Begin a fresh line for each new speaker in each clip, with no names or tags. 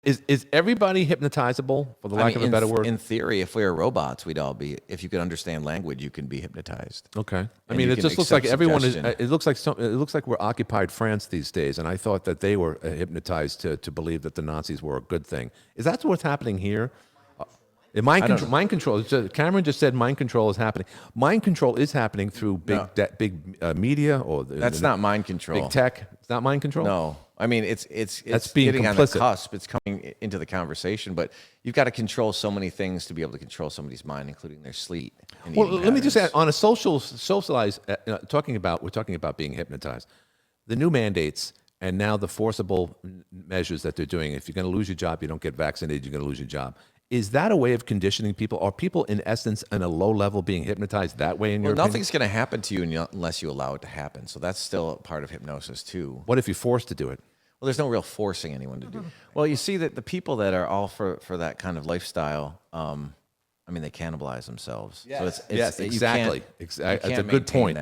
Is everybody hypnotizable, for the lack of a better word?
In theory, if we were robots, we'd all be. If you could understand language, you can be hypnotized.
Okay. I mean, it just looks like everyone is. It looks like we're occupied France these days, and I thought that they were hypnotized to believe that the Nazis were a good thing. Is that what's happening here? Mind control. Cameron just said mind control is happening. Mind control is happening through big media, or
that's not mind control.
Big tech. It's not mind control.
No, I mean it's
being
getting
complicit.
on the cusp. It's coming into the conversation, but you've got to control so many things to be able to control somebody's mind, including their sleep.
Well, let me just add on a socialized. We're talking about being hypnotized. The new mandates and now the forcible measures that they're doing. If you're going to lose your job, you don't get vaccinated, you're going to lose your job. Is that a way of conditioning people? Are people, in essence, on a low level being hypnotized that way, in your opinion?
Nothing's going to happen to you unless you allow it to happen. So that's still a part of hypnosis, too.
What if you're forced to do it?
Well, there's no real forcing anyone to do it. Well, you see that the people that are all for that kind of lifestyle, I mean, they cannibalize themselves.
Yes,
so
yes, exactly. That's a good point.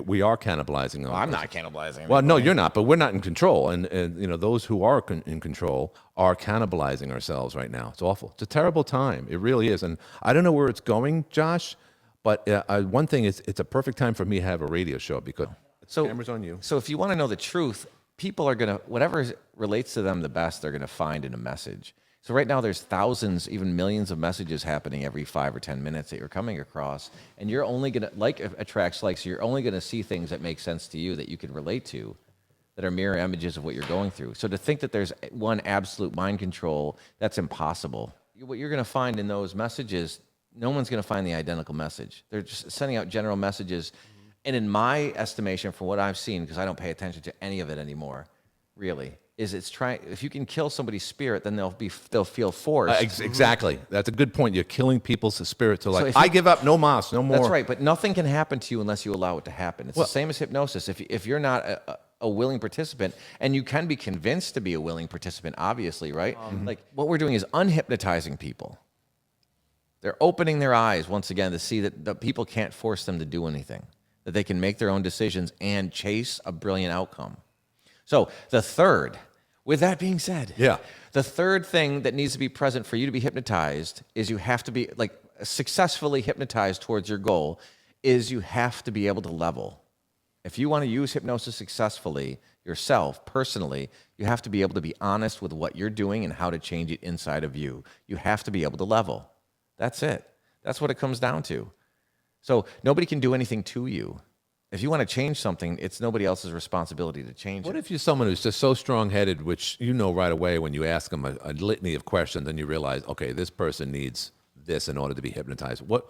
We are cannibalizing them.
Well, I'm not cannibalizing.
Well, no, you're not, but we're not in control. And those who are in control are cannibalizing ourselves right now. It's awful. It's a terrible time. It really is. And I don't know where it's going, Josh, but one thing is it's a perfect time for me to have a radio show because the camera's on you.
So if you want to know the truth, people are going to, whatever relates to them the best, they're going to find in a message. So right now there's thousands, even millions of messages happening every 5 or 10 minutes that you're coming across. And you're only going to, like attracts likes, so you're only going to see things that make sense to you that you can relate to, that are mirror images of what you're going through. So to think that there's one absolute mind control, that's impossible. What you're going to find in those messages, no one's going to find the identical message. They're just sending out general messages. And in my estimation, from what I've seen, because I don't pay attention to any of it anymore, really, is it's trying. If you can kill somebody's spirit, then they'll feel forced.
Exactly. That's a good point. You're killing people's spirit. So I give up. No mas. No more.
That's right. But nothing can happen to you unless you allow it to happen. It's the same as hypnosis. If you're not a willing participant, and you can be convinced to be a willing participant, obviously, right? Like what we're doing is unhypnotizing people. They're opening their eyes once again to see that people can't force them to do anything, that they can make their own decisions and chase a brilliant outcome. So with that being said, the third thing that needs to be present for you to be hypnotized is you have to be successfully hypnotized towards your goal is you have to be able to level. If you want to use hypnosis successfully yourself, personally, you have to be able to be honest with what you're doing and how to change it inside of you. You have to be able to level. That's it. That's what it comes down to. So nobody can do anything to you. If you want to change something, it's nobody else's responsibility to change it.
What if you're someone who's just so strong-headed, which you know right away when you ask them a litany of questions, and you realize, okay, this person needs this in order to be hypnotized. What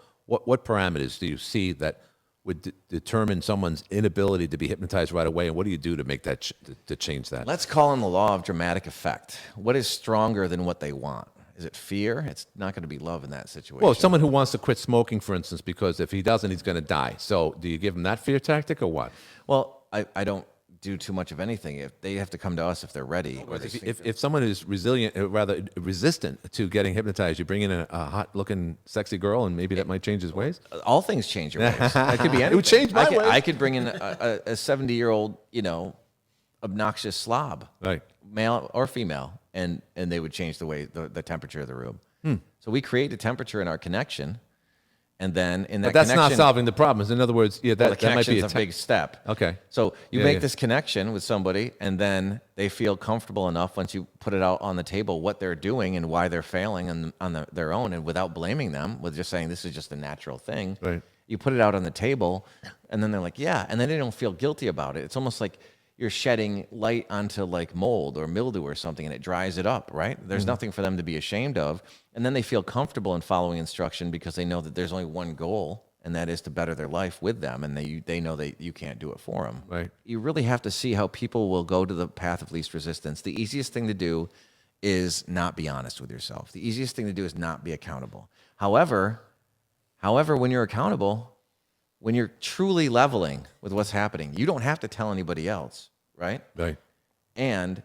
parameters do you see that would determine someone's inability to be hypnotized right away, and what do you do to make that to change that?
Let's call in the law of dramatic effect. What is stronger than what they want? Is it fear? It's not going to be love in that situation.
Well, someone who wants to quit smoking, for instance, because if he doesn't, he's going to die. So do you give him that fear tactic or what?
Well, I don't do too much of anything. If they have to come to us if they're ready.
If someone is resistant to getting hypnotized, you bring in a hot-looking, sexy girl, and maybe that might change his ways?
All things change your ways. It could be anything.
It would change my ways.
I could bring in a 70-year-old, obnoxious slob, right, male or female, and they would change the way the temperature of the room. So we create the temperature in our connection, and then in that
but that's
connection,
not solving the problem. In other words, that might be
a big step.
Okay.
So you make this connection with somebody, and then they feel comfortable enough once you put it out on the table what they're doing and why they're failing on their own, and without blaming them, with just saying this is just a natural thing. Right. You put it out on the table, and then they're like, yeah, and then they don't feel guilty about it. It's almost like you're shedding light onto like mold or mildew or something, and it dries it up, right? There's nothing for them to be ashamed of. And then they feel comfortable in following instruction because they know that there's only one goal, and that is to better their life with them. And they know that you can't do it for them. Right. You really have to see how people will go to the path of least resistance. The easiest thing to do is not be honest with yourself. The easiest thing to do is not be accountable. However, when you're accountable, when you're truly leveling with what's happening, you don't have to tell anybody else, right? Right. And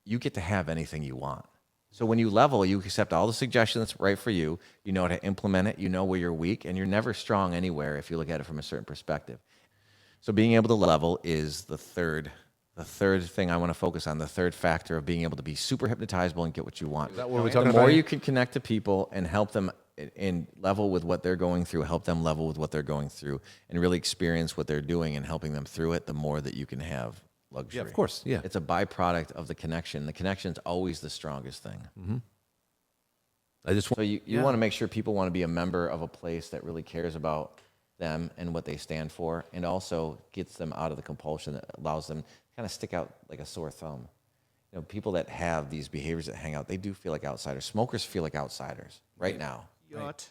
you get to have anything you want. So when you level, you accept all the suggestions that's right for you. You know how to implement it. You know where you're weak, and you're never strong anywhere if you look at it from a certain perspective. So being able to level is the third the third thing I want to focus on, the third factor of being able to be super hypnotizable and get what you want.
Is that what we're
The
talking
more
about?
you can connect to people and help them in level with what they're going through, help them level with what they're going through, and really experience what they're doing and helping them through it, the more that you can have luxury.
Yeah, of course. Yeah.
It's a byproduct of the connection. The connection's always the strongest thing.
Mm-hmm. I just
So you want to make sure people want to be a member of a place that really cares about them and what they stand for, and also gets them out of the compulsion that allows them to kind of stick out like a sore thumb. You know, people that have these behaviors that hang out, they do feel like outsiders. Smokers feel like outsiders right now.
Yacht.